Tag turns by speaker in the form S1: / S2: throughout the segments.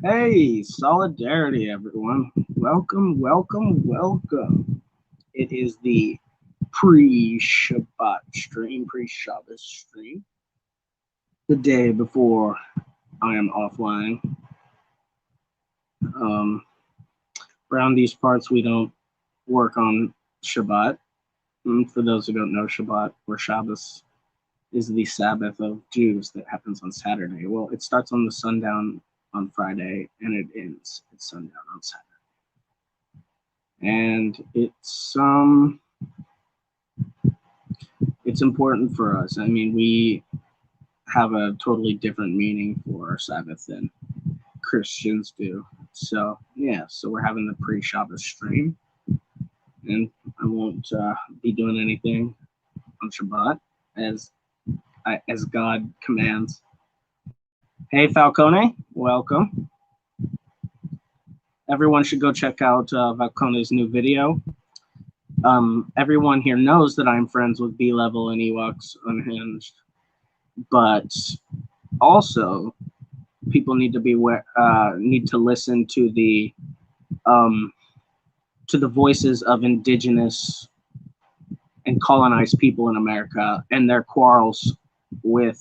S1: Hey, solidarity, everyone. Welcome, welcome, welcome. It is the pre-Shabbos stream, the day before I am offline. Um, Around these parts, we don't work on Shabbat. For those who don't know, Shabbat or Shabbos is the Sabbath of Jews that happens on Saturday. Well, it starts on the sundown on Friday and it ends at sundown on Saturday. And it's important for us. I mean, we have a totally different meaning for our Sabbath than Christians do. So yeah, so we're having the pre-Shabbos stream, and I won't be doing anything on Shabbat as God commands. Hey Falcone, welcome. Everyone should go check out Falcone's new video. Everyone here knows that I'm friends with B-Level and Ewoks Unhinged, but also people need to listen to the voices of indigenous and colonized people in America and their quarrels with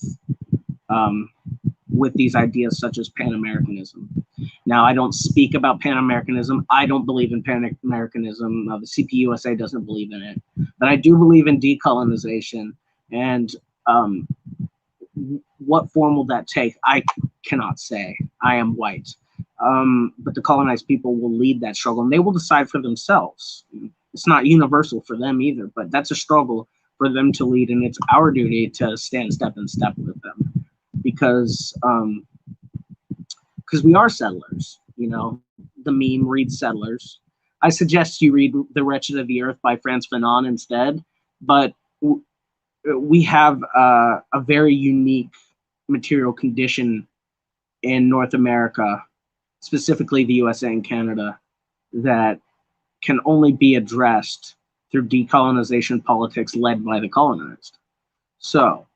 S1: these ideas such as Pan-Americanism. Now, I don't speak about Pan-Americanism. I don't believe in Pan-Americanism. The CPUSA doesn't believe in it. But I do believe in decolonization. And what form will that take? I cannot say. I am white. But the colonized people will lead that struggle, and they will decide for themselves. It's not universal for them either, but that's a struggle for them to lead, and it's our duty to stand step in step with them, because we are settlers. You know, the meme, read Settlers. I suggest you read The Wretched of the Earth by Frantz Fanon instead, but we have a very unique material condition in North America, specifically the USA and Canada, that can only be addressed through decolonization politics led by the colonized. So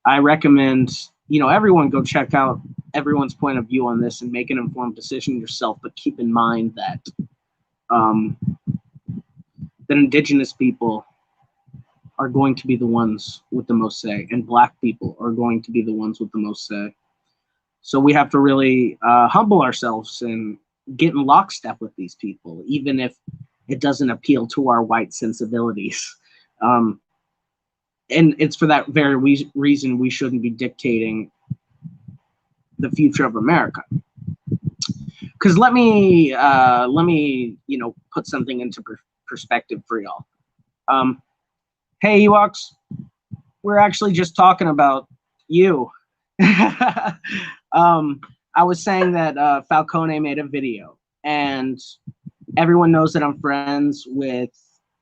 S1: I recommend, everyone go check out everyone's point of view on this and make an informed decision yourself, but keep in mind that that indigenous people are going to be the ones with the most say, and Black people are going to be the ones with the most say. So we have to really humble ourselves and get in lockstep with these people, even if it doesn't appeal to our white sensibilities. And it's for that very reason we shouldn't be dictating the future of America. Because let me put something into perspective for y'all. Hey Ewoks, we're actually just talking about you. I was saying that Falcone made a video, and everyone knows that I'm friends with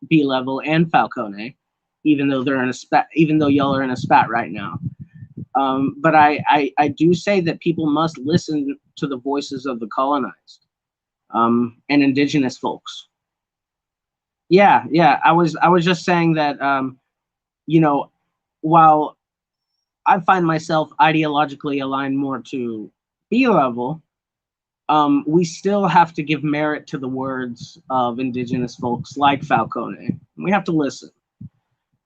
S1: B-Level and Falcone, even though they're in a spat, even though y'all are in a spat right now. But I do say that people must listen to the voices of the colonized and indigenous folks. Yeah. I was just saying that while I find myself ideologically aligned more to B-Level, we still have to give merit to the words of indigenous folks like Falcone. We have to listen.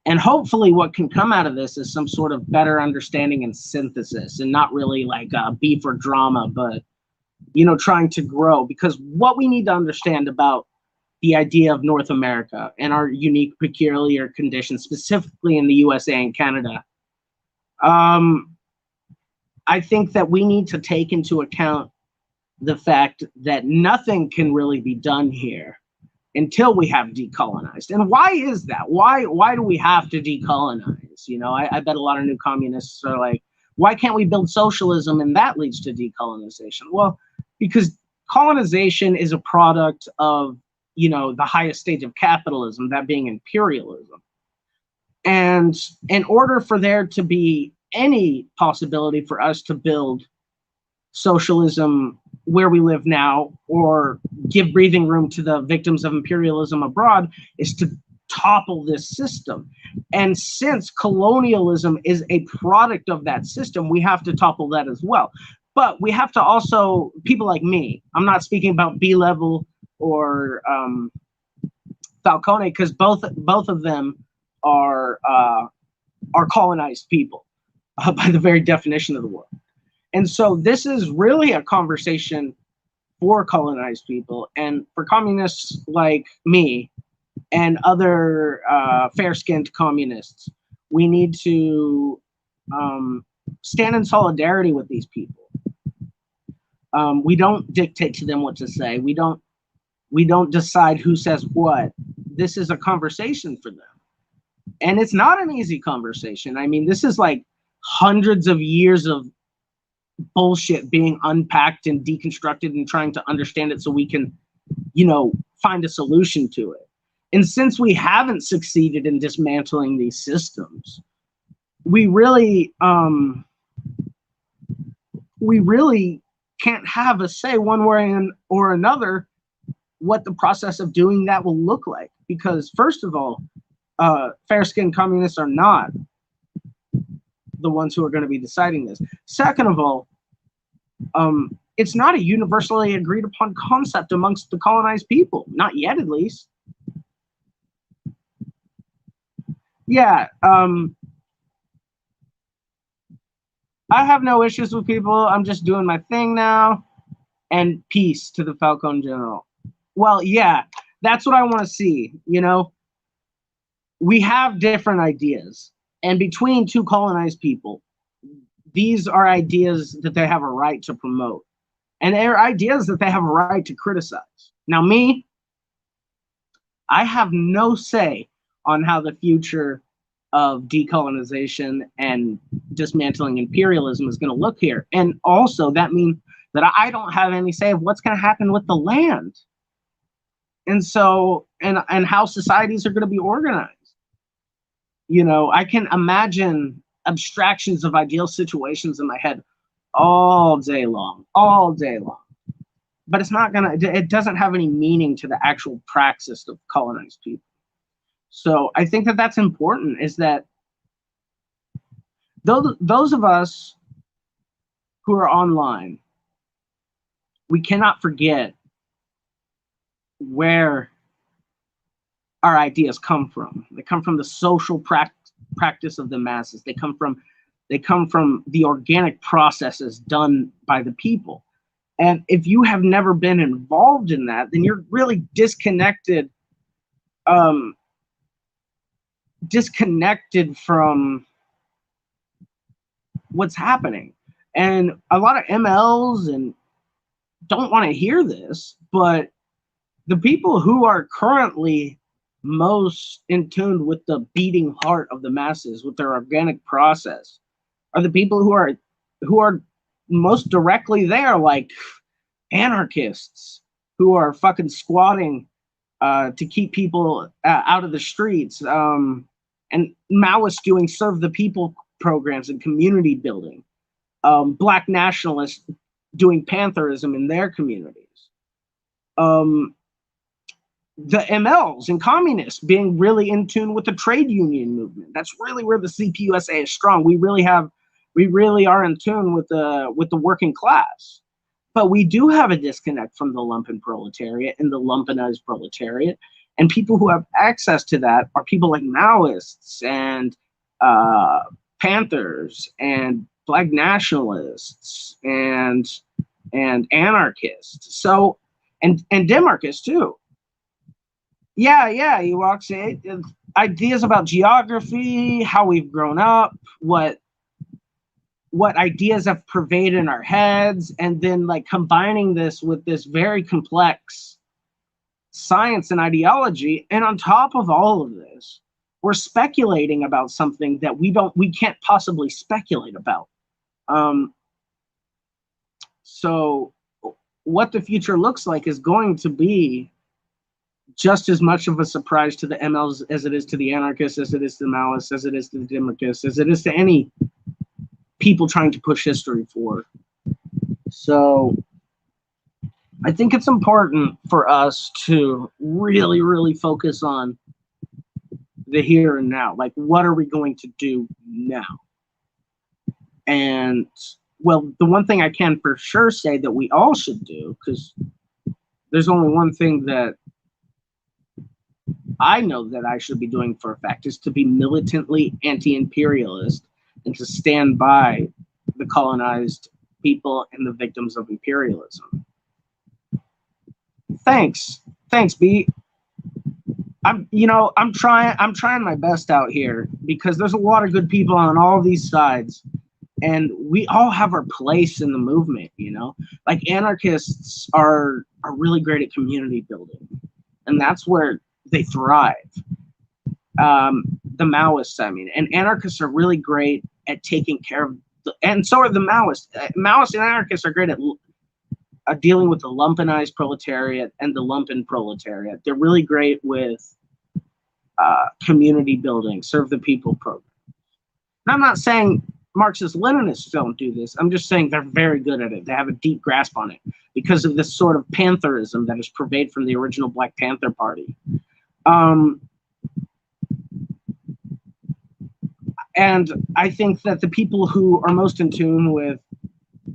S1: And hopefully what can come out of this is some sort of better understanding and synthesis, and not really like beef or drama, but, trying to grow. Because what we need to understand about the idea of North America and our unique, peculiar conditions, specifically in the USA and Canada, I think that we need to take into account the fact that nothing can really be done here until we have decolonized. And why is that? Why do we have to decolonize? I bet a lot of new communists are like, why can't we build socialism and that leads to decolonization? Well, because colonization is a product of, the highest stage of capitalism, that being imperialism. And in order for there to be any possibility for us to build socialism where we live now, or give breathing room to the victims of imperialism abroad, is to topple this system. And since colonialism is a product of that system, we have to topple that as well. But we have to also, people like me, I'm not speaking about B-level or Falcone, because both of them are colonized people by the very definition of the word. And so this is really a conversation for colonized people, and for communists like me and other fair-skinned communists. We need to stand in solidarity with these people. We don't dictate to them what to say. We don't decide who says what. This is a conversation for them. And it's not an easy conversation. I mean, this is like hundreds of years of bullshit being unpacked and deconstructed and trying to understand it so we can, find a solution to it. And since we haven't succeeded in dismantling these systems, we really can't have a say one way or another what the process of doing that will look like. Because first of all, fair-skinned communists are not the ones who are going to be deciding this. Second of all, it's not a universally agreed upon concept amongst the colonized people. Not yet, at least. Yeah, I have no issues with people. I'm just doing my thing now. And peace to the Falcon General. Well, yeah, that's what I want to see, We have different ideas. And between two colonized people, these are ideas that they have a right to promote. And they're ideas that they have a right to criticize. Now, me, I have no say on how the future of decolonization and dismantling imperialism is going to look here. And also, that means that I don't have any say of what's going to happen with the land. And so, and how societies are going to be organized. I can imagine abstractions of ideal situations in my head all day long. But it's not going to, it doesn't have any meaning to the actual praxis of colonized people. So I think that that's important, is that those of us who are online, we cannot forget where our ideas come from. They come from the social practice of the masses. They come from the organic processes done by the people. And if you have never been involved in that, then you're really disconnected from what's happening. And a lot of MLs and don't want to hear this, but the people who are currently most in tune with the beating heart of the masses, with their organic process, are the people who are most directly there, like anarchists who are fucking squatting to keep people out of the streets, and Maoists doing serve the people programs and community building, Black nationalists doing pantherism in their communities, the MLs and communists being really in tune with the trade union movement. That's really where the CPUSA is strong. We really are in tune with the working class. But we do have a disconnect from the lumpen proletariat and the lumpenized proletariat. And people who have access to that are people like Maoists and Panthers and Black nationalists and anarchists. So and demarchists too. Yeah, Ewoks. Ideas about geography, how we've grown up, what ideas have pervaded in our heads, and then like combining this with this very complex science and ideology. And on top of all of this, we're speculating about something that we can't possibly speculate about. So what the future looks like is going to be just as much of a surprise to the MLs as it is to the anarchists, as it is to the Maoists, as it is to the demarchists, as it is to any people trying to push history forward. So I think it's important for us to really, really focus on the here and now. Like, what are we going to do now? And well, the one thing I can for sure say that we all should do, because there's only one thing that I know that I should be doing for a fact, is to be militantly anti-imperialist and to stand by the colonized people and the victims of imperialism. Thanks, B. I'm trying my best out here, because there's a lot of good people on all these sides, and we all have our place in the movement. Like anarchists are really great at community building, and that's where they thrive. The Maoists, and anarchists are really great at taking care of, and so are the Maoists. Maoists and anarchists are great at dealing with the lumpenized proletariat and the lumpen proletariat. They're really great with community building, serve the people program. And I'm not saying Marxist-Leninists don't do this. I'm just saying they're very good at it. They have a deep grasp on it because of this sort of pantherism that is pervaded from the original Black Panther Party. And I think that the people who are most in tune with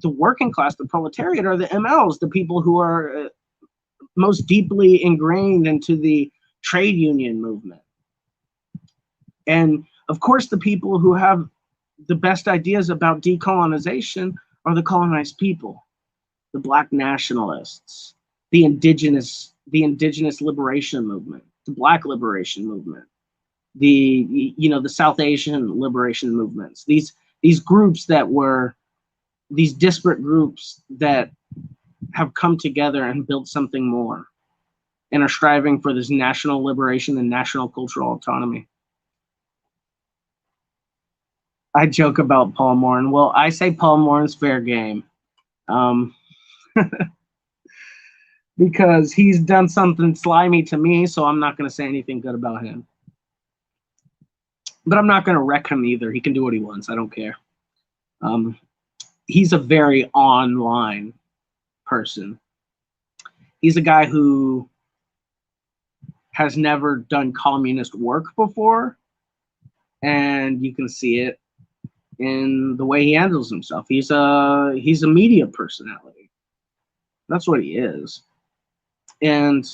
S1: the working class, the proletariat, are the MLs, the people who are most deeply ingrained into the trade union movement. And of course, the people who have the best ideas about decolonization are the colonized people, the Black nationalists, the indigenous liberation movement, the Black liberation movement, the South Asian liberation movements. These groups that were these disparate groups that have come together and built something more and are striving for this national liberation and national cultural autonomy. I joke about Paul Morn. Well, I say Paul Morn's fair game. Because he's done something slimy to me, so I'm not going to say anything good about him. But I'm not going to wreck him either. He can do what he wants. I don't care. He's a very online person. He's a guy who has never done communist work before, and you can see it in the way he handles himself. He's a media personality. That's what he is. And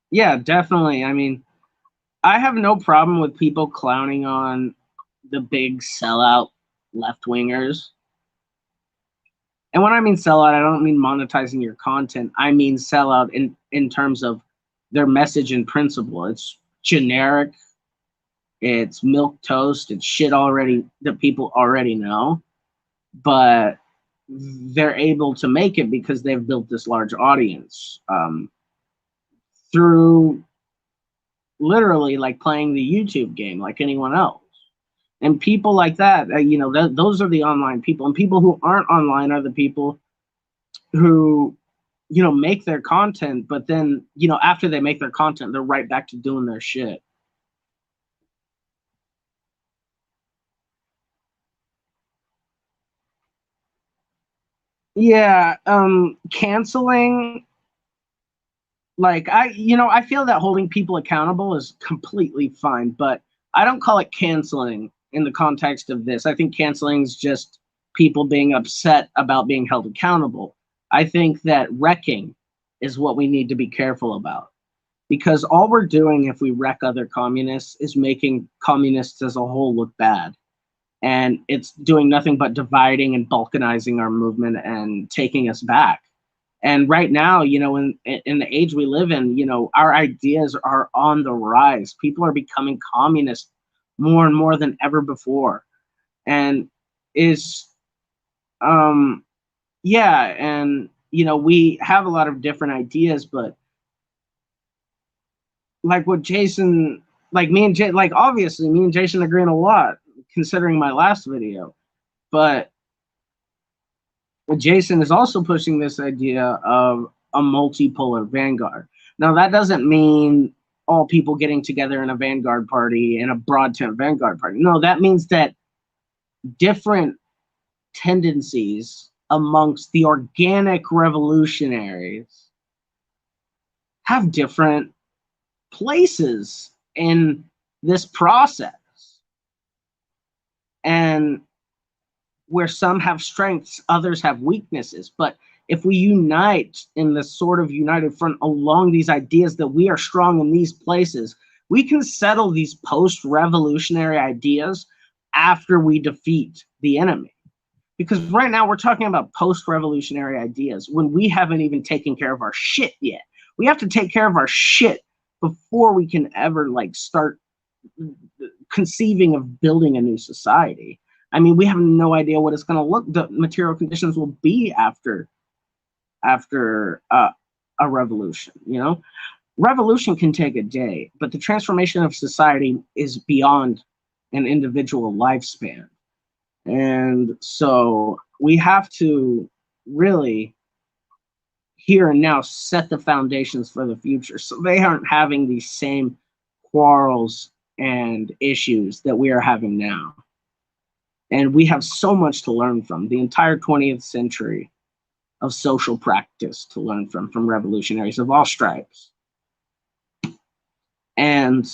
S1: yeah, definitely. I have no problem with people clowning on the big sellout left-wingers. And when I mean sellout, I don't mean monetizing your content. I mean sellout in terms of their message and principle. It's generic. It's milquetoast. It's shit already that people already know. But they're able to make it because they've built this large audience through literally like playing the YouTube game like anyone else. And people like that, those are the online people. And people who aren't online are the people who, make their content, but then, after they make their content, they're right back to doing their shit. Yeah, canceling, like, I feel that holding people accountable is completely fine, but I don't call it canceling in the context of this. I think canceling is just people being upset about being held accountable. I think that wrecking is what we need to be careful about, because all we're doing if we wreck other communists is making communists as a whole look bad. And it's doing nothing but dividing and balkanizing our movement and taking us back. And right now, in the age we live in, our ideas are on the rise. People are becoming communist more and more than ever before. And yeah, and, we have a lot of different ideas, but like what Jason, like me and Jay, like obviously me and Jason agree on a lot, considering my last video. But Jason is also pushing this idea of a multipolar vanguard. Now, that doesn't mean all people getting together in a vanguard party and a broad tent vanguard party. No, that means that different tendencies amongst the organic revolutionaries have different places in this process. And where some have strengths, others have weaknesses. But if we unite in this sort of united front along these ideas that we are strong in these places, we can settle these post-revolutionary ideas after we defeat the enemy. Because right now we're talking about post-revolutionary ideas when we haven't even taken care of our shit yet. We have to take care of our shit before we can ever like start conceiving of building a new society. I mean, we have no idea what it's going to look, the material conditions will be after a revolution, you know? Revolution can take a day, but the transformation of society is beyond an individual lifespan. And so we have to really here and now set the foundations for the future so they aren't having these same quarrels and issues that we are having now. And we have so much to learn from the entire 20th century of social practice to learn from revolutionaries of all stripes. And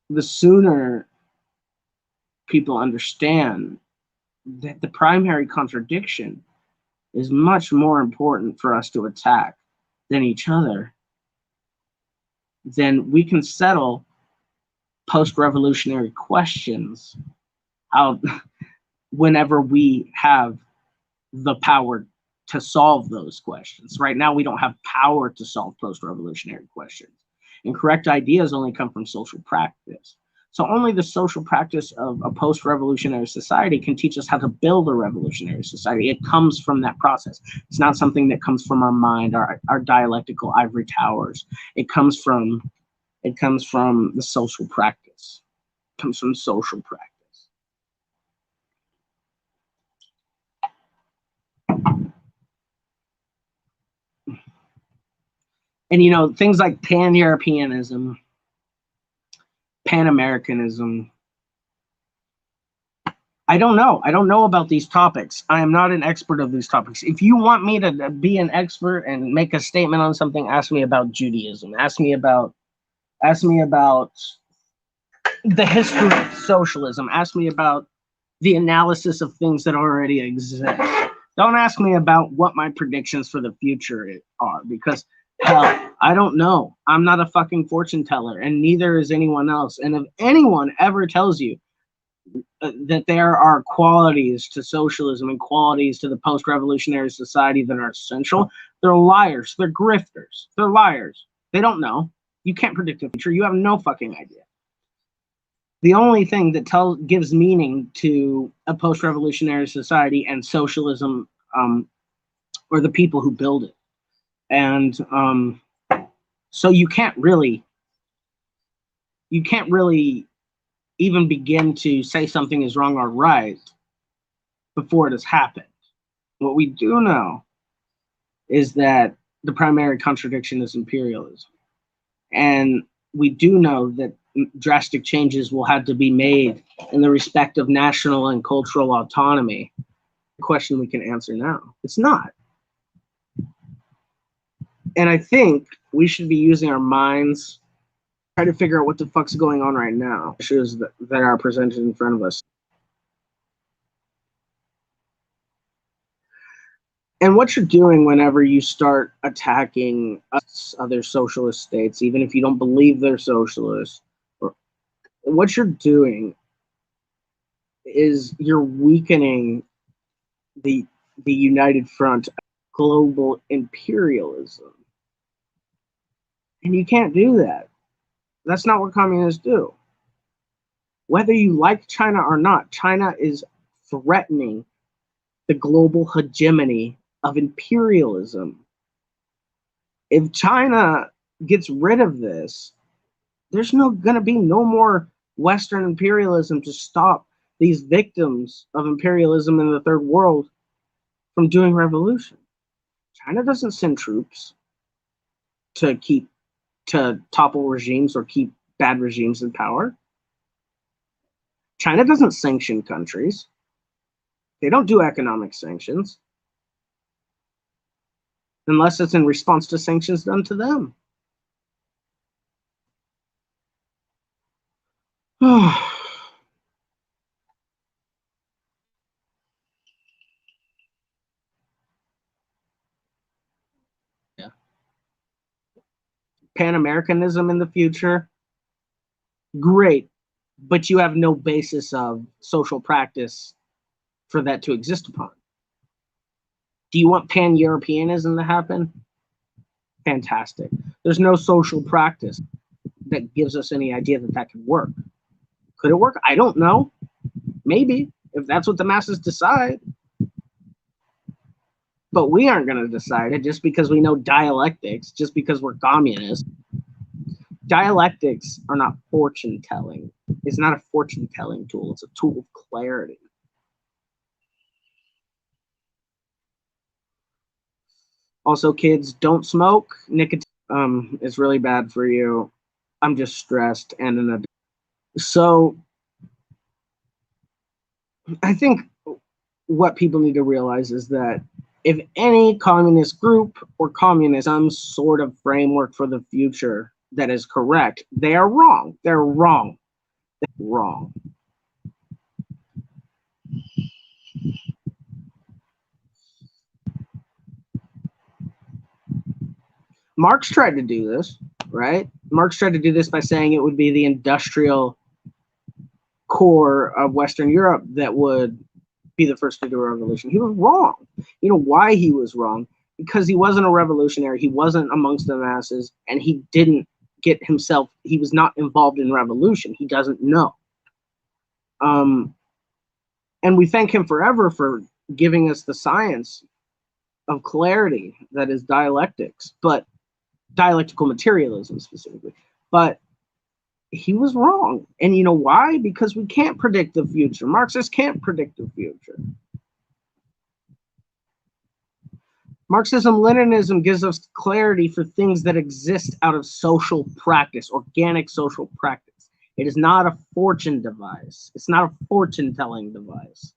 S1: the sooner people understand that the primary contradiction is much more important for us to attack than each other, then we can settle post-revolutionary questions out whenever we have the power to solve those questions. Right now, we don't have power to solve post-revolutionary questions. And correct ideas only come from social practice. So only the social practice of a post-revolutionary society can teach us how to build a revolutionary society. It comes from that process. It's not something that comes from our mind, our dialectical ivory towers. It comes from the social practice. It comes from social practice. And, you know, things like pan-Europeanism, pan-Americanism, I don't know. I don't know about these topics. I am not an expert of these topics. If you want me to be an expert and make a statement on something, ask me about Judaism. Ask me about the history of socialism. Ask me about the analysis of things that already exist. Don't ask me about what my predictions for the future are, because hell, I don't know. I'm not a fucking fortune teller, and neither is anyone else. And if anyone ever tells you that there are qualities to socialism and qualities to the post-revolutionary society that are essential, they're liars. They're grifters. They're liars. They don't know. You can't predict the future. You have no fucking idea. The only thing that gives meaning to a post-revolutionary society and socialism are the people who build it. And so you can't really even begin to say something is wrong or right before it has happened. What we do know is that the primary contradiction is imperialism. And we do know that drastic changes will have to be made in the respect of national and cultural autonomy. A question we can answer now. It's not. And I think we should be using our minds, try to figure out what the fuck's going on right now, issues that are presented in front of us. And what you're doing whenever you start attacking other socialist states, even if you don't believe they're socialist, what you're doing is you're weakening the united front of global imperialism. And you can't do that. That's not what communists do. Whether you like China or not, China is threatening the global hegemony of imperialism. If China gets rid of this, there's going to be no more Western imperialism to stop these victims of imperialism in the third world from doing revolution. China doesn't send troops to topple regimes or keep bad regimes in power. China doesn't sanction countries. They don't do economic sanctions unless it's in response to sanctions done to them. Pan-Americanism in the future, great, but you have no basis of social practice for that to exist upon. Do you want Pan-Europeanism to happen? Fantastic. There's no social practice that gives us any idea that that could work. Could it work? I don't know. Maybe, if that's what the masses decide. But we aren't going to decide it just because we know dialectics, just because we're communists. Dialectics are not fortune telling. It's not a fortune telling tool. It's a tool of clarity. Also, kids, don't smoke. Nicotine is really bad for you. I'm just stressed and in a. So I think what people need to realize is that if any communist group or communism sort of framework for the future that is correct, they are wrong. They're wrong. They're wrong. Marx tried to do this, right? Marx tried to do this by saying it would be the industrial core of Western Europe that would be the first to do a revolution. He was wrong. You know why he was wrong? Because he wasn't a revolutionary. He wasn't amongst the masses, and he didn't get himself. He was not involved in revolution. He doesn't know. And we thank him forever for giving us the science of clarity that is dialectics, but dialectical materialism specifically. But he was wrong. And you know why? Because we can't predict the future. Marxists can't predict the future. Marxism-Leninism gives us clarity for things that exist out of social practice, organic social practice. It is not a fortune device. It's not a fortune-telling device.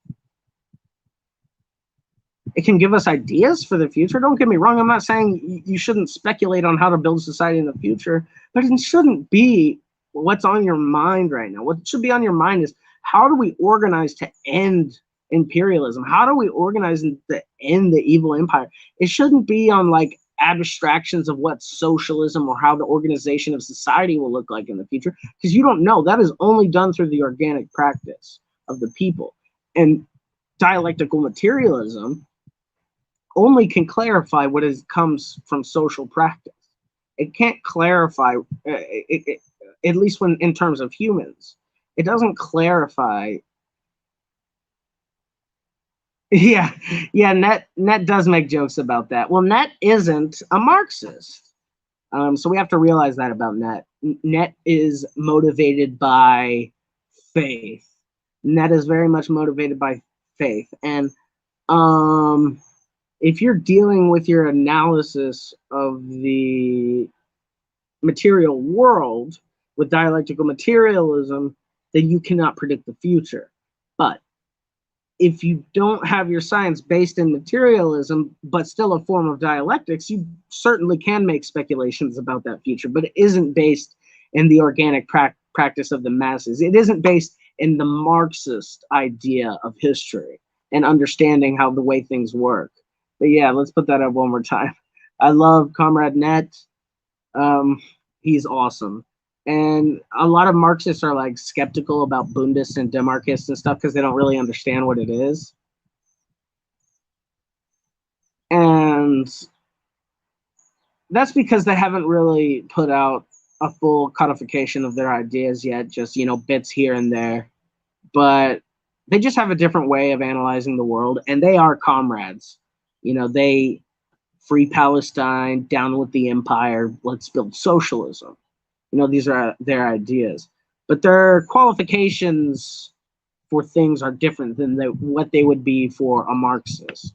S1: It can give us ideas for the future. Don't get me wrong. I'm not saying you shouldn't speculate on how to build society in the future, but it shouldn't be what's on your mind right now. What should be on your mind is, how do we organize to end imperialism? How do we organize to end the evil empire? It shouldn't be on like abstractions of what socialism or how the organization of society will look like in the future, because you don't know. That is only done through the organic practice of the people. And dialectical materialism only can clarify what comes from social practice. It can't clarify, at least when in terms of humans. It doesn't clarify. Yeah, Net does make jokes about that. Well, Net isn't a Marxist. So we have to realize that about Net. Net is motivated by faith. Net is very much motivated by faith. And if you're dealing with your analysis of the material world with dialectical materialism, then you cannot predict the future. But if you don't have your science based in materialism, but still a form of dialectics, you certainly can make speculations about that future, but it isn't based in the organic practice of the masses. It isn't based in the Marxist idea of history and understanding how the way things work. But yeah, let's put that up one more time. I love Comrade Net. He's awesome. And a lot of Marxists are like skeptical about Bundists and Demarchists and stuff because they don't really understand what it is. And that's because they haven't really put out a full codification of their ideas yet, just, you know, bits here and there. But they just have a different way of analyzing the world, and they are comrades. You know, they free Palestine, down with the empire, let's build socialism. You know, these are their ideas, but their qualifications for things are different than what they would be for a Marxist.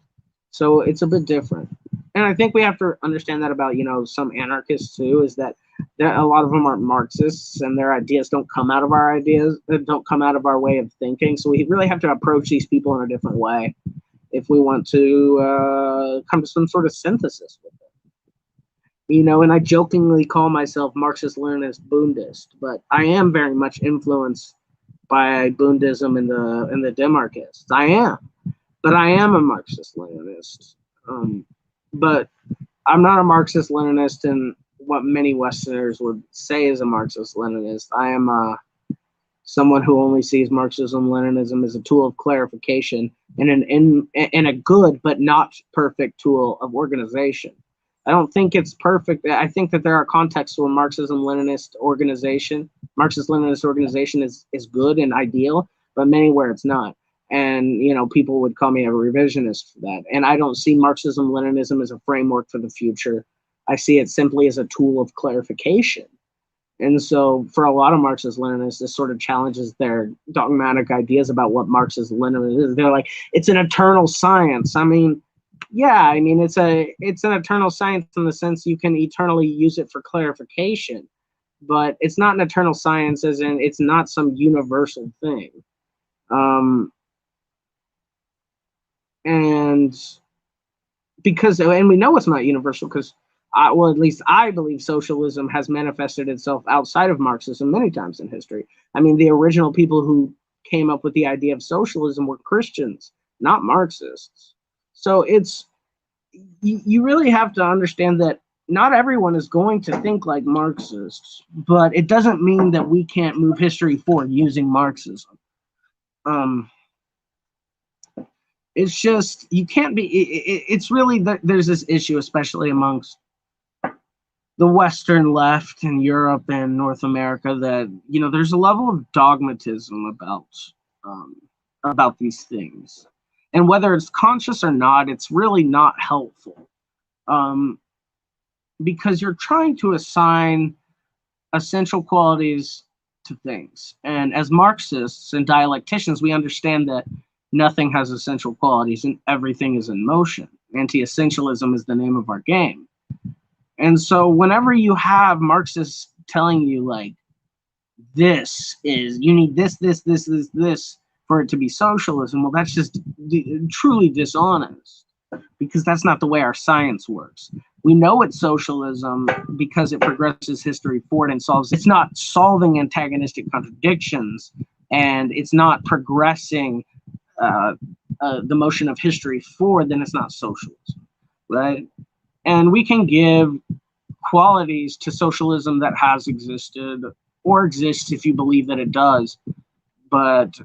S1: So it's a bit different. And I think we have to understand that about, you know, some anarchists too, is that a lot of them aren't Marxists and their ideas don't come out of our ideas, don't come out of our way of thinking. So we really have to approach these people in a different way if we want to come to some sort of synthesis with it. You know, and I jokingly call myself Marxist-Leninist Bundist, but I am very much influenced by Bundism and the Demarchists. I am, but I am a Marxist-Leninist. But I'm not a Marxist-Leninist in what many Westerners would say is a Marxist-Leninist. I am someone who only sees Marxism-Leninism as a tool of clarification and a good but not perfect tool of organization. I don't think it's perfect. I think that there are contexts where Marxist-Leninist organization is good and ideal, but many where it's not. And, you know, people would call me a revisionist for that. And I don't see Marxism-Leninism as a framework for the future. I see it simply as a tool of clarification. And so for a lot of Marxist-Leninists, this sort of challenges their dogmatic ideas about what Marxist-Leninism is. They're like, it's an eternal science. I mean, yeah, I mean, it's an eternal science in the sense you can eternally use it for clarification, but it's not an eternal science as in it's not some universal thing. And we know it's not universal because, well, at least I believe socialism has manifested itself outside of Marxism many times in history. I mean, the original people who came up with the idea of socialism were Christians, not Marxists. So you really have to understand that not everyone is going to think like Marxists, but it doesn't mean that we can't move history forward using Marxism. It's just, you can't be, it's really, there's this issue, especially amongst the Western left in Europe and North America, that, you know, there's a level of dogmatism about these things. And whether it's conscious or not, it's really not helpful. Because you're trying to assign essential qualities to things. And as Marxists and dialecticians, we understand that nothing has essential qualities and everything is in motion. Anti-essentialism is the name of our game. And so whenever you have Marxists telling you, like, you need this for it to be socialism, well, that's just truly dishonest, because that's not the way our science works. We know it's socialism because it progresses history forward and it's not solving antagonistic contradictions, and it's not progressing the motion of history forward, then it's not socialism, right? And we can give qualities to socialism that has existed or exists if you believe that it does, but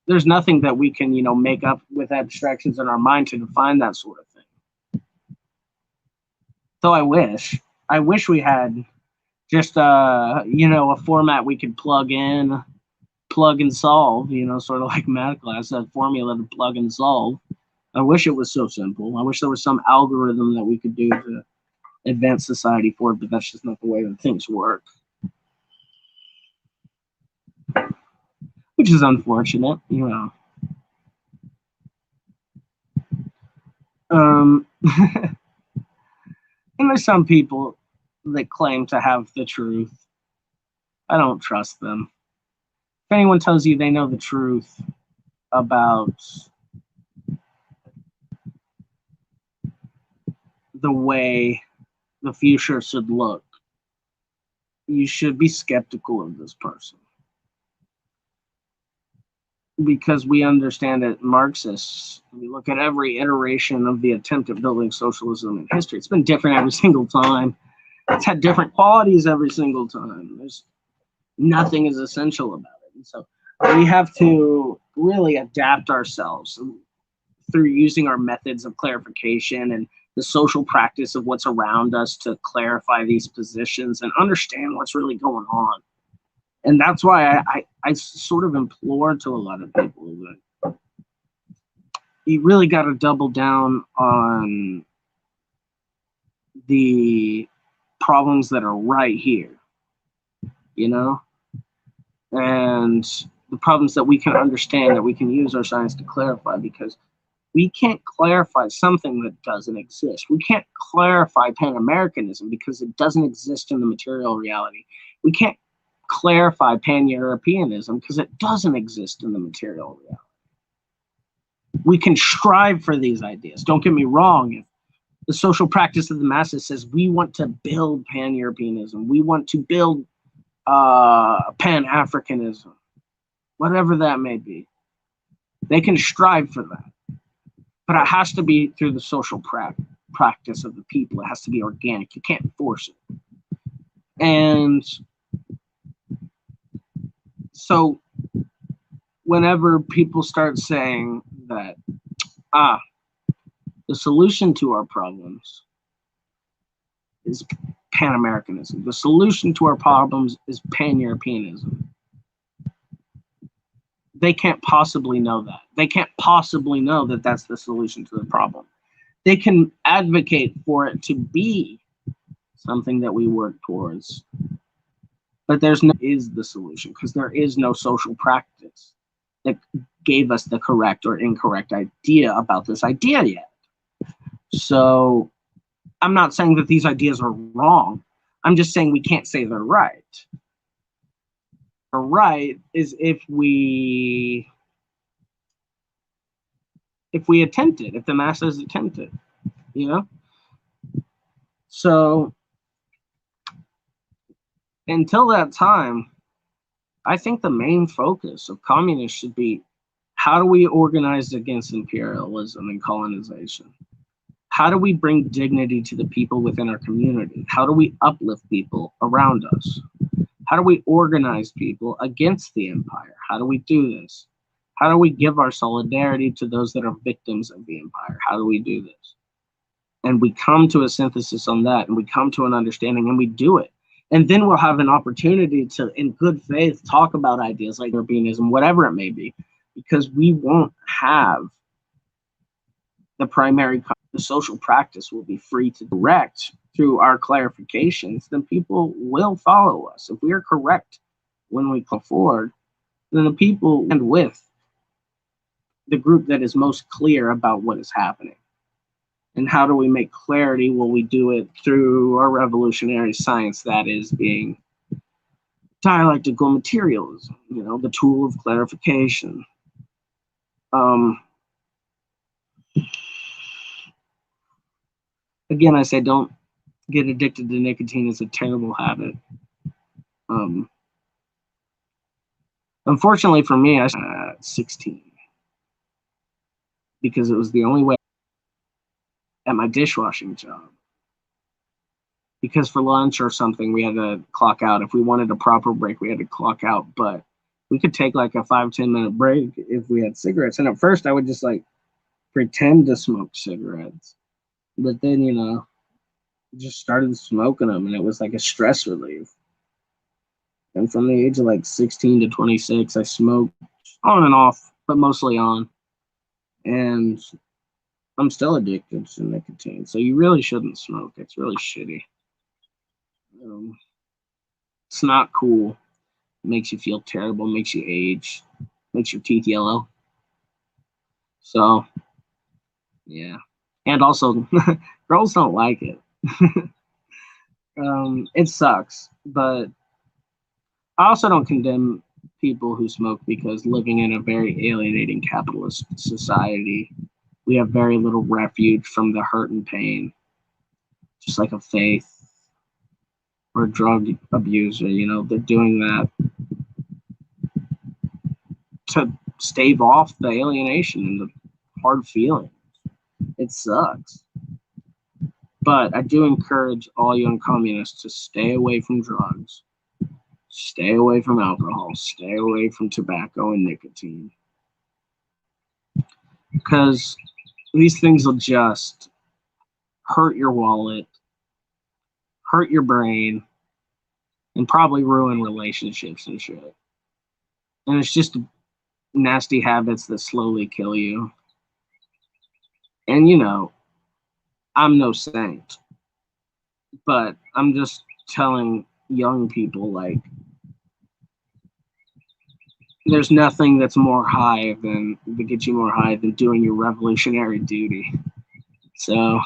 S1: there's nothing that we can, you know, make up with abstractions in our mind to define that sort of thing. So I wish we had just you know, a format we could plug in, plug and solve, you know, sort of like math class, that formula to plug and solve. I wish it was so simple. I wish there was some algorithm that we could do to advance society forward, but that's just not the way that things work. Which is unfortunate, you know. And there's some people that claim to have the truth. I don't trust them. If anyone tells you they know the truth about the way the future should look, you should be skeptical of this person. Because we understand that Marxists, we look at every iteration of the attempt at building socialism in history. It's been different every single time. It's had different qualities every single time. Nothing is essential about it. And so we have to really adapt ourselves through using our methods of clarification and the social practice of what's around us to clarify these positions and understand what's really going on. And that's why I sort of implore to a lot of people that you really got to double down on the problems that are right here, you know, and the problems that we can understand, that we can use our science to clarify, because we can't clarify something that doesn't exist. We can't clarify Pan-Americanism because it doesn't exist in the material reality. We can't clarify Pan-Europeanism because it doesn't exist in the material reality. We can strive for these ideas. Don't get me wrong. If the social practice of the masses says we want to build Pan-Europeanism, we want to build Pan-Africanism, whatever that may be, they can strive for that. But it has to be through the social practice of the people. It has to be organic. You can't force it. And so whenever people start saying that, the solution to our problems is Pan-Americanism, the solution to our problems is Pan-Europeanism, they can't possibly know that. They can't possibly know that that's the solution to the problem. They can advocate for it to be something that we work towards, but there's no is the solution, because there is no social practice that gave us the correct or incorrect idea about this idea yet. So I'm not saying that these ideas are wrong. I'm just saying we can't say they're right. Right is if we attempt it, if the masses attempt it, you know? So until that time, I think the main focus of communists should be, how do we organize against imperialism and colonization? How do we bring dignity to the people within our community? How do we uplift people around us? How do we organize people against the empire? How do we do this? How do we give our solidarity to those that are victims of the empire? How do we do this? And we come to a synthesis on that, and we come to an understanding, and we do it. And then we'll have an opportunity to, in good faith, talk about ideas like Europeanism, whatever it may be, because we won't have the primary, the social practice will be free to direct through our clarifications, then people will follow us. If we are correct when we come forward, then the people end with the group that is most clear about what is happening. And how do we make clarity? Well, we do it through our revolutionary science, that is being dialectical materialism, you know, the tool of clarification. Again, I say don't get addicted to nicotine. It's a terrible habit. Unfortunately for me, I started at 16 because it was the only way at my dishwashing job. Because for lunch or something, we had to clock out. If we wanted a proper break, we had to clock out. But we could take like a 5-10 minute break if we had cigarettes. And at first, I would just like pretend to smoke cigarettes. But then, you know, just started smoking them, and it was like a stress relief. And from the age of like 16 to 26, I smoked on and off, but mostly on. And I'm still addicted to nicotine. So you really shouldn't smoke. It's really shitty. It's not cool. It makes you feel terrible, makes you age, makes your teeth yellow. So, yeah. And also, girls don't like it. It sucks, but I also don't condemn people who smoke, because living in a very alienating capitalist society, we have very little refuge from the hurt and pain, just like a faith or a drug abuser. You know, they're doing that to stave off the alienation and the hard feelings. It sucks. But I do encourage all young communists to stay away from drugs, stay away from alcohol, stay away from tobacco and nicotine. Because these things will just hurt your wallet, hurt your brain, and probably ruin relationships and shit. And it's just nasty habits that slowly kill you. And, you know, I'm no saint, but I'm just telling young people, like, there's nothing that's more high than, that gets you more high than doing your revolutionary duty. So,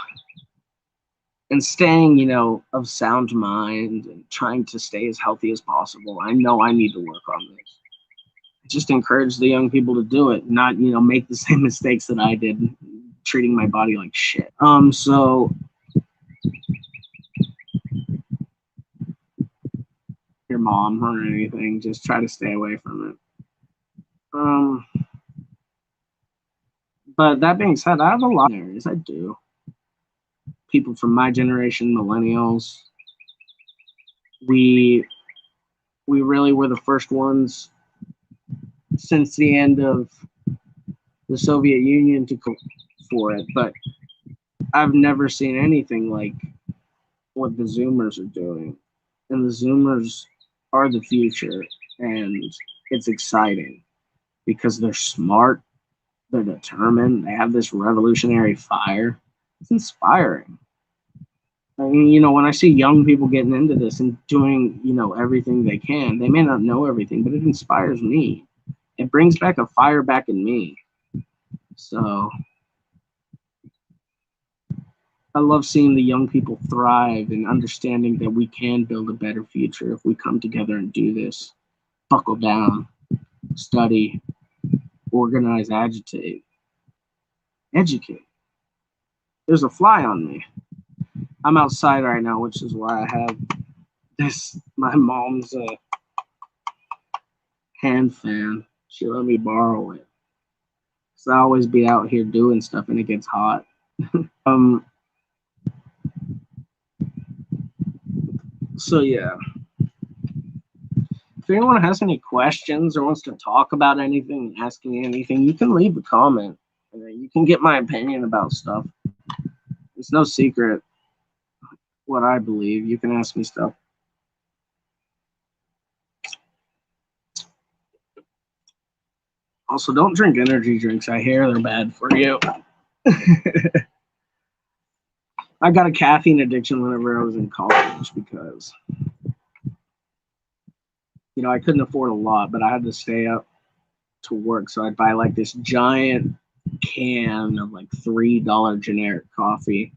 S1: and staying, you know, of sound mind and trying to stay as healthy as possible. I know I need to work on this. Just encourage the young people to do it, not, you know, make the same mistakes that I did, treating my body like shit. So your mom or anything, just try to stay away from it. But that being said, I have a lot of areas. I do. people from my generation, millennials, we really were the first ones since the end of the Soviet Union to go for it. But I've never seen anything like what the Zoomers are doing. And the Zoomers are the future. And it's exciting because they're smart, they're determined, they have this revolutionary fire. It's inspiring. I mean, you know, when I see young people getting into this and doing, you know, everything they can, they may not know everything, but it inspires me. It brings back a fire back in me. So I love seeing the young people thrive and understanding that we can build a better future if we come together and do this. Buckle down, study, organize, agitate, educate. There's a fly on me. I'm outside right now, which is why I have this, my mom's hand fan. She let me borrow it. So I always be out here doing stuff and it gets hot. So yeah. If anyone has any questions or wants to talk about anything, asking anything, you can leave a comment. You can get my opinion about stuff. It's no secret what I believe. You can ask me stuff. Also, don't drink energy drinks. I hear they're bad for you. I got a caffeine addiction whenever I was in college because, you know, I couldn't afford a lot, but I had to stay up to work. So I'd buy like this giant can of like $3 generic coffee.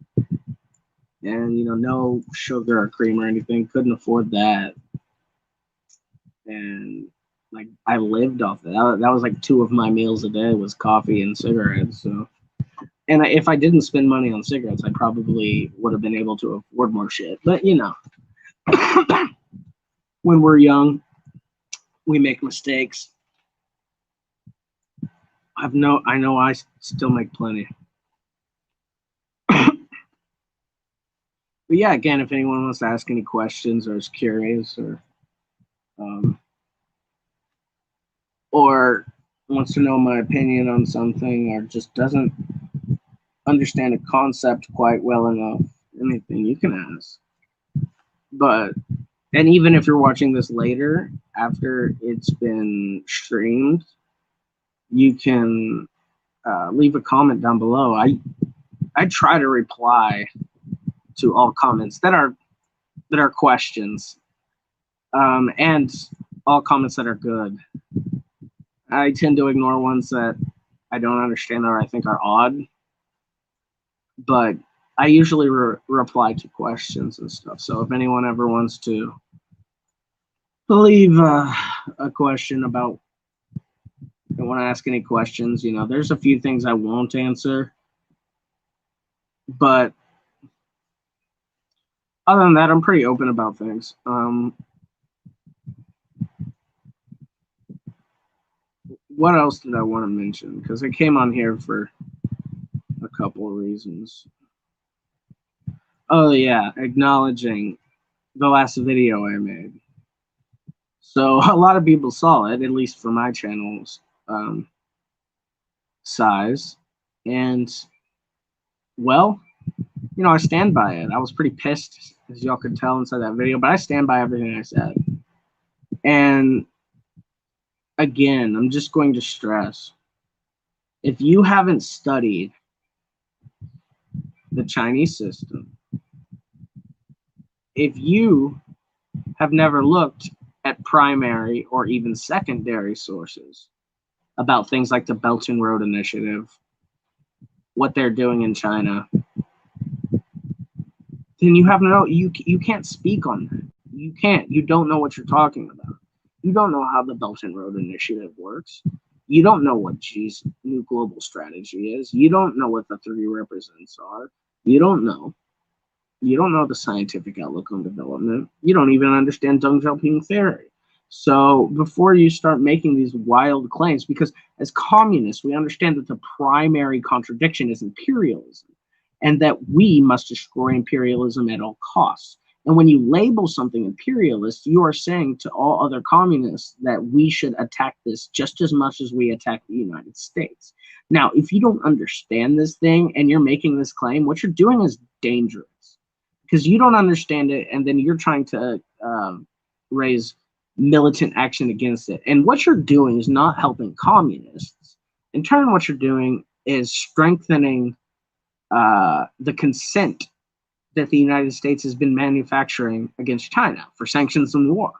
S1: And, you know, no sugar or cream or anything. Couldn't afford that. And like I lived off that. That was like 2 of my meals a day was coffee and cigarettes. So, and if I didn't spend money on cigarettes, I probably would have been able to afford more shit. But you know, when we're young, we make mistakes. I know I still make plenty. But yeah, again, if anyone wants to ask any questions or is curious or wants to know my opinion on something or just doesn't understand a concept quite well enough, anything, you can ask. And even if you're watching this later, after it's been streamed, you can leave a comment down below. I try to reply to all comments that are questions, and all comments that are good. I tend to ignore ones that I don't understand or I think are odd, but I usually reply to questions and stuff. So if anyone ever wants to leave a question about, I want to ask any questions, you know, there's a few things I won't answer, but other than that, I'm pretty open about things. What else did I want to mention? Because I came on here for a couple of reasons. Oh yeah, acknowledging the last video I made. So a lot of people saw it, at least for my channel's size. And, well, you know, I stand by it. I was pretty pissed, as y'all could tell inside that video, but I stand by everything I said. And, again, I'm just going to stress, if you haven't studied the Chinese system, if you have never looked at primary or even secondary sources about things like the Belt and Road Initiative, what they're doing in China, then you have you can't speak on that. You don't know what you're talking about. You don't know how the Belt and Road Initiative works. You don't know what Xi's new global strategy is. You don't know what the 3 represents are. You don't know. You don't know the scientific outlook on development. You don't even understand Deng Xiaoping theory. So before you start making these wild claims, because as communists, we understand that the primary contradiction is imperialism. and that we must destroy imperialism at all costs. And when you label something imperialist, you are saying to all other communists that we should attack this just as much as we attack the United States. Now, if you don't understand this thing and you're making this claim, what you're doing is dangerous because you don't understand it, and then you're trying to raise militant action against it. And what you're doing is not helping communists. In turn, what you're doing is strengthening the consent that the United States has been manufacturing against China for sanctions and war.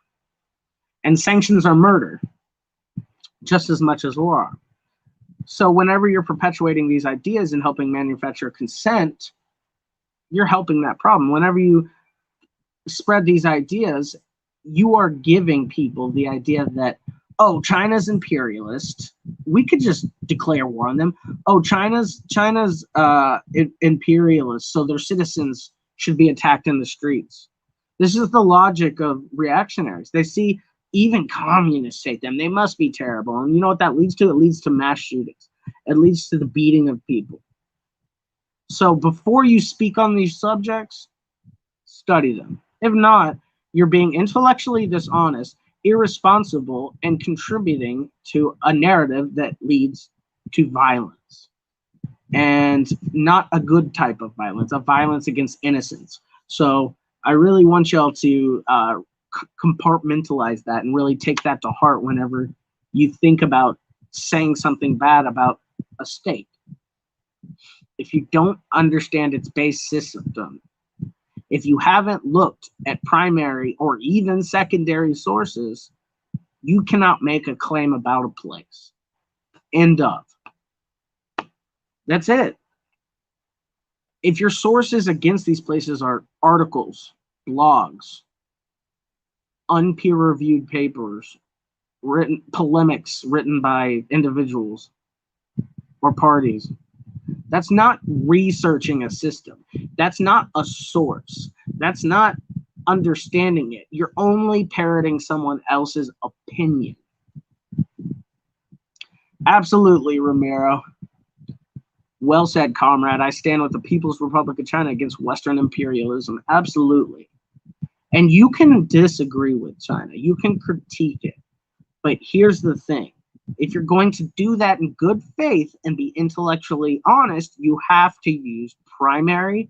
S1: And sanctions are murder, just as much as war. So whenever you're perpetuating these ideas and helping manufacture consent, you're helping that problem. Whenever you spread these ideas, you are giving people the idea that, oh, China's imperialist. We could just declare war on them. Oh, China's imperialist, so their citizens should be attacked in the streets. This is the logic of reactionaries. They see even communists hate them. They must be terrible. And you know what that leads to? It leads to mass shootings. It leads to the beating of people. So before you speak on these subjects, study them. If not, you're being intellectually dishonest, irresponsible, and contributing to a narrative that leads to violence. And not a good type of violence, a violence against innocence. So I really want y'all to compartmentalize that and really take that to heart whenever you think about saying something bad about a state. If you don't understand its base system, if you haven't looked at primary or even secondary sources, you cannot make a claim about a place. End of. That's it. If your sources against these places are articles, blogs, unpeer-reviewed papers, polemics written by individuals or parties, that's not researching a system. That's not a source. That's not understanding it. You're only parroting someone else's opinion. Absolutely, Romero. Well said, comrade. I stand with the People's Republic of China against Western imperialism. Absolutely. And you can disagree with China. You can critique it. But here's the thing. If you're going to do that in good faith and be intellectually honest, you have to use primary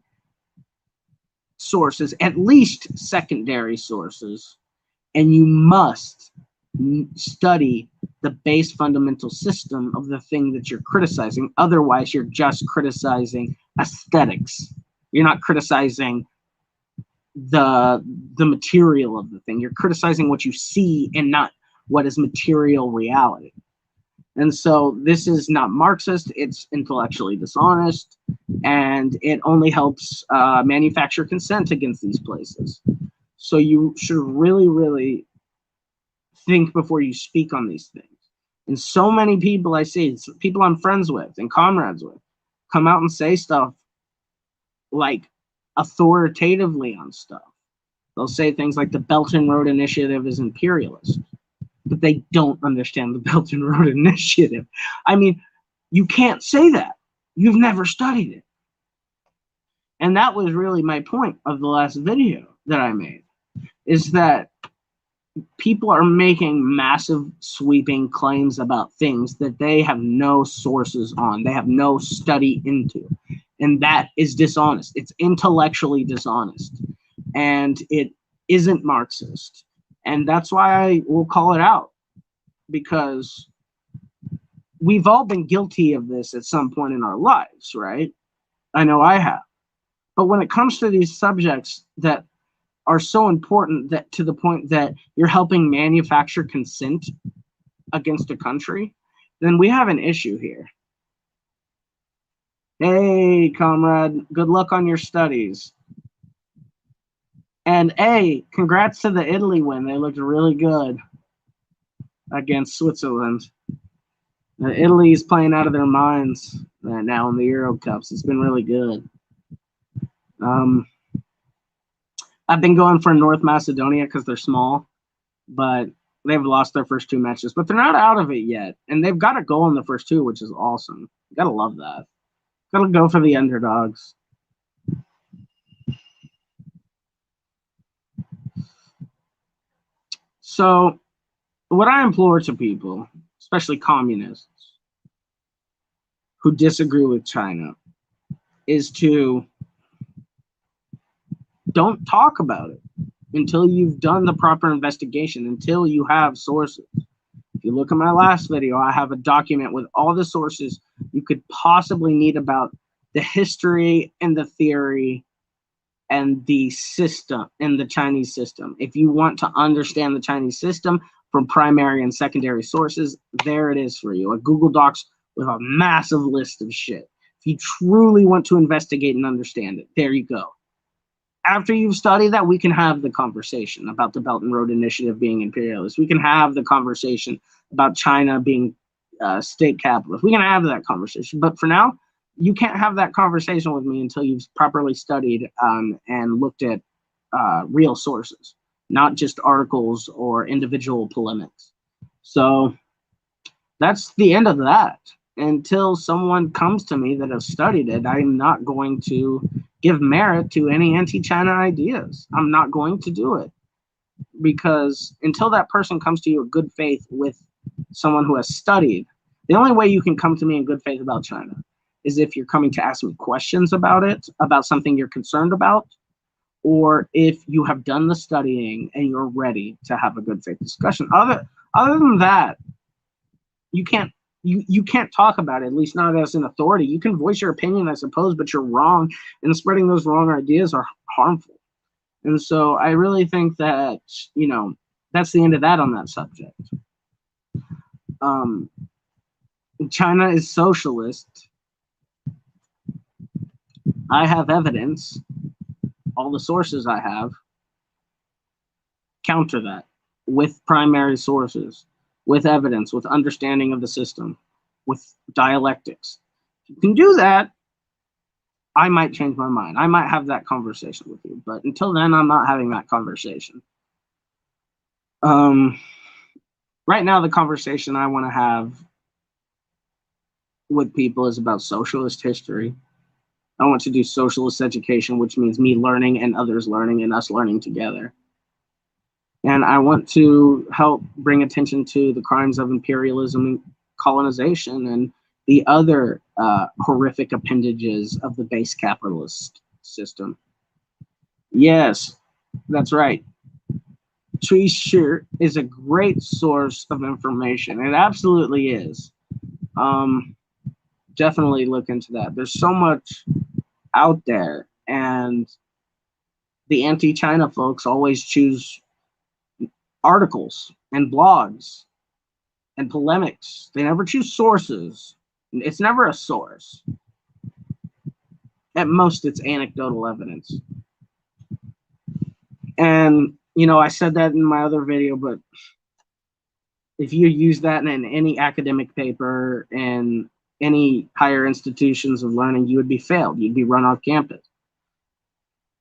S1: sources, at least secondary sources, and you must study the base fundamental system of the thing that you're criticizing. Otherwise, you're just criticizing aesthetics. You're not criticizing the material of the thing. You're criticizing what you see and not what is material reality. And so this is not Marxist, it's intellectually dishonest, and it only helps manufacture consent against these places. So you should really, really think before you speak on these things. And so many people I see, people I'm friends with and comrades with, come out and say stuff like authoritatively on stuff. They'll say things like the Belt and Road Initiative is imperialist, but they don't understand the Belt and Road Initiative. I mean, you can't say that. You've never studied it. And that was really my point of the last video that I made, is that people are making massive sweeping claims about things that they have no sources on, they have no study into. And that is dishonest. It's intellectually dishonest. And it isn't Marxist. And that's why I will call it out, because we've all been guilty of this at some point in our lives, right? I know I have. But when it comes to these subjects that are so important, that to the point that you're helping manufacture consent against a country, then we have an issue here. Hey, comrade, good luck on your studies. And hey, congrats to the Italy win. They looked really good against Switzerland. Italy is playing out of their minds right now in the Euro Cups. It's been really good. I've been going for North Macedonia because they're small, but they've lost their first two matches. But they're not out of it yet, and they've got a goal in the first two, which is awesome. You gotta love that. Gotta go for the underdogs. So what I implore to people, especially communists who disagree with China, is to don't talk about it until you've done the proper investigation, until you have sources. If you look at my last video, I have a document with all the sources you could possibly need about the history and the theory and the system and the Chinese system. If you want to understand the Chinese system from primary and secondary sources, there it is for you. A Google Docs with a massive list of shit. If you truly want to investigate and understand it, there you go. After you've studied that, we can have the conversation about the Belt and Road Initiative being imperialist. We can have the conversation about China being state capitalist. We can have that conversation. But for now, you can't have that conversation with me until you've properly studied and looked at real sources, not just articles or individual polemics. So that's the end of that. Until someone comes to me that has studied it, I'm not going to give merit to any anti-China ideas. I'm not going to do it, because until that person comes to you in good faith with someone who has studied, the only way you can come to me in good faith about China is if you're coming to ask me questions about it, about something you're concerned about, or if you have done the studying and you're ready to have a good faith discussion. Other than that, you can't talk about it, at least not as an authority. You can voice your opinion, I suppose, but you're wrong, and spreading those wrong ideas are harmful. And so I really think that, you know, that's the end of that on that subject. China is socialist. I have evidence. All the sources I have counter that with primary sources, with evidence, with understanding of the system, with dialectics. If you can do that, I might change my mind. I might have that conversation with you. But until then, I'm not having that conversation. Right now, the conversation I want to have with people is about socialist history. I want to do socialist education, which means me learning and others learning and us learning together. And I want to help bring attention to the crimes of imperialism and colonization and the other horrific appendages of the base capitalist system. Yes, that's right. Pre-Shabbas is a great source of information. It absolutely is. Definitely look into that. There's so much out there, and the anti-China folks always choose articles and blogs and polemics. They never choose sources. It's never a source. At most, it's anecdotal evidence. And, you know, I said that in my other video, but if you use that in any academic paper and any higher institutions of learning, you would be failed. You'd be run off campus.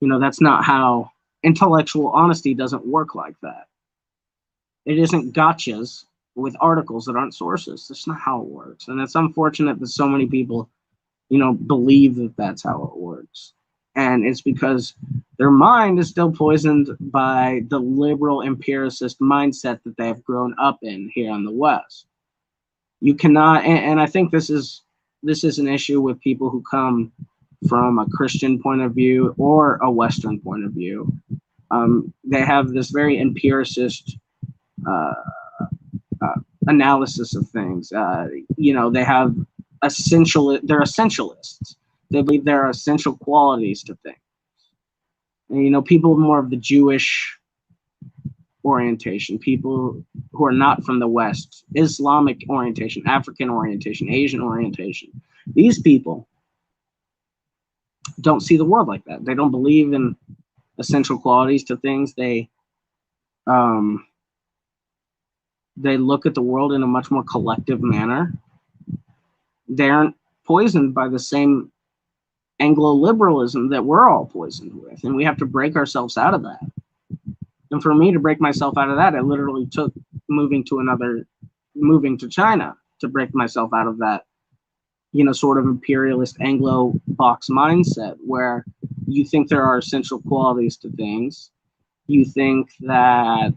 S1: You know, that's not how intellectual honesty doesn't work like that. It isn't gotchas with articles that aren't sources. That's not how it works. And it's unfortunate that so many people, you know, believe that that's how it works. And it's because their mind is still poisoned by the liberal empiricist mindset that they have grown up in here in the West. You cannot, and I think this is an issue with people who come from a Christian point of view or a Western point of view. They have this very empiricist analysis of things. You know, they have they're essentialists. They believe there are essential qualities to things. And, you know, people more of the Jewish orientation, people who are not from the West, Islamic orientation, African orientation, Asian orientation, these people don't see the world like that. They don't believe in essential qualities to things. They look at the world in a much more collective manner. They aren't poisoned by the same Anglo-liberalism that we're all poisoned with, and we have to break ourselves out of that. And for me to break myself out of that, it literally took moving to China to break myself out of that, you know, sort of imperialist Anglo box mindset where you think there are essential qualities to things. You think that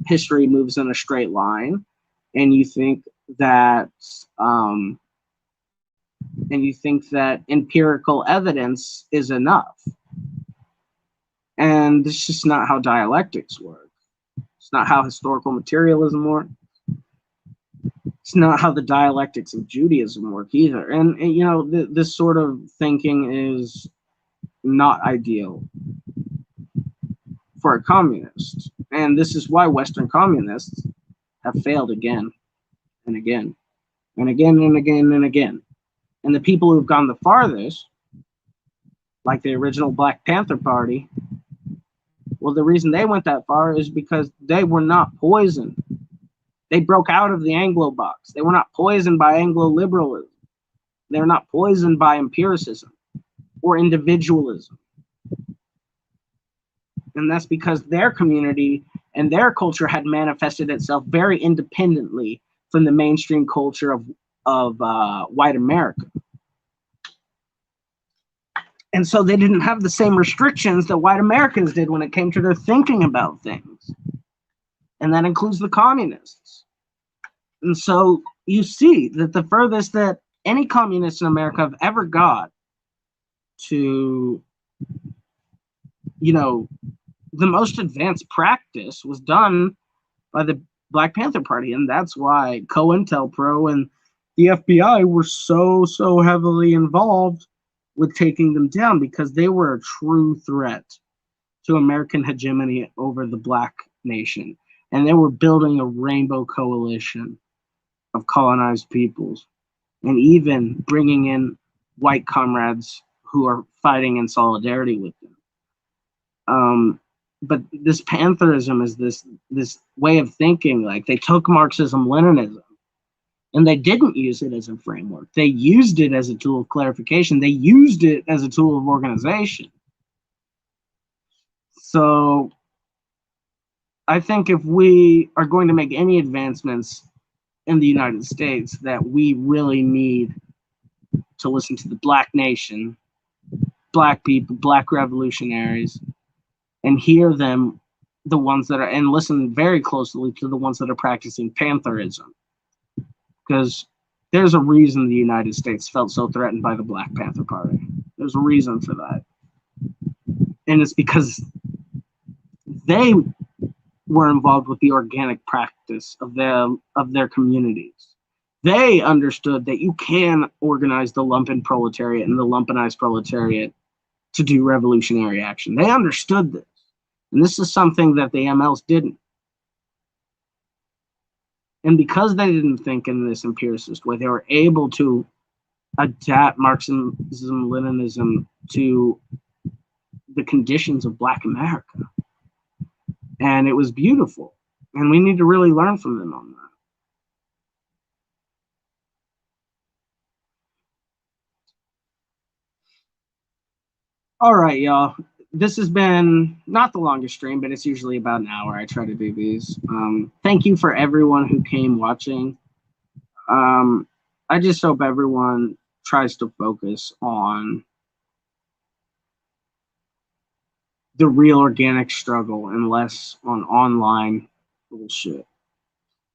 S1: history moves in a straight line, and you think that empirical evidence is enough. And it's just not how dialectics work. It's not how historical materialism works. It's not how the dialectics of Judaism work either. And you know, this sort of thinking is not ideal for a communist. And this is why Western communists have failed again and again and again and again and again. And the people who've gone the farthest, like the original Black Panther Party, well, the reason they went that far is because they were not poisoned. They broke out of the Anglo box. They were not poisoned by Anglo-liberalism. They were not poisoned by empiricism or individualism. And that's because their community and their culture had manifested itself very independently from the mainstream culture of white America. And so they didn't have the same restrictions that white Americans did when it came to their thinking about things. And that includes the communists. And so you see that the furthest that any communists in America have ever got to, you know, the most advanced practice was done by the Black Panther Party. And that's why COINTELPRO and the FBI were so heavily involved with taking them down, because they were a true threat to American hegemony over the Black nation. And they were building a rainbow coalition of colonized peoples, and even bringing in white comrades who are fighting in solidarity with them. But this pantherism is this way of thinking. Like, they took Marxism-Leninism and they didn't use it as a framework. They used it as a tool of clarification. They used it as a tool of organization. So I think if we are going to make any advancements in the United States, that we really need to listen to the Black nation, Black people, Black revolutionaries, and hear them, the ones that are, and listen very closely to the ones that are practicing pantherism. Because there's a reason the United States felt so threatened by the Black Panther Party. There's a reason for that. And it's because they were involved with the organic practice of their communities. They understood that you can organize the lumpen proletariat and the lumpenized proletariat to do revolutionary action. They understood this. And this is something that the MLs didn't. And because they didn't think in this empiricist way, they were able to adapt Marxism-Leninism to the conditions of Black America. And it was beautiful. And we need to really learn from them on that. All right, y'all. This has been not the longest stream, but it's usually about an hour. I try to do these. Thank you for everyone who came watching. I just hope everyone tries to focus on the real organic struggle and less on online bullshit.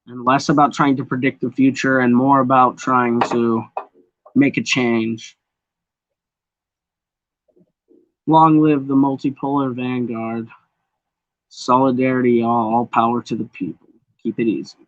S1: And less about trying to predict the future and more about trying to make a change. Long live the multipolar vanguard. Solidarity, all power to the people. Keep it easy.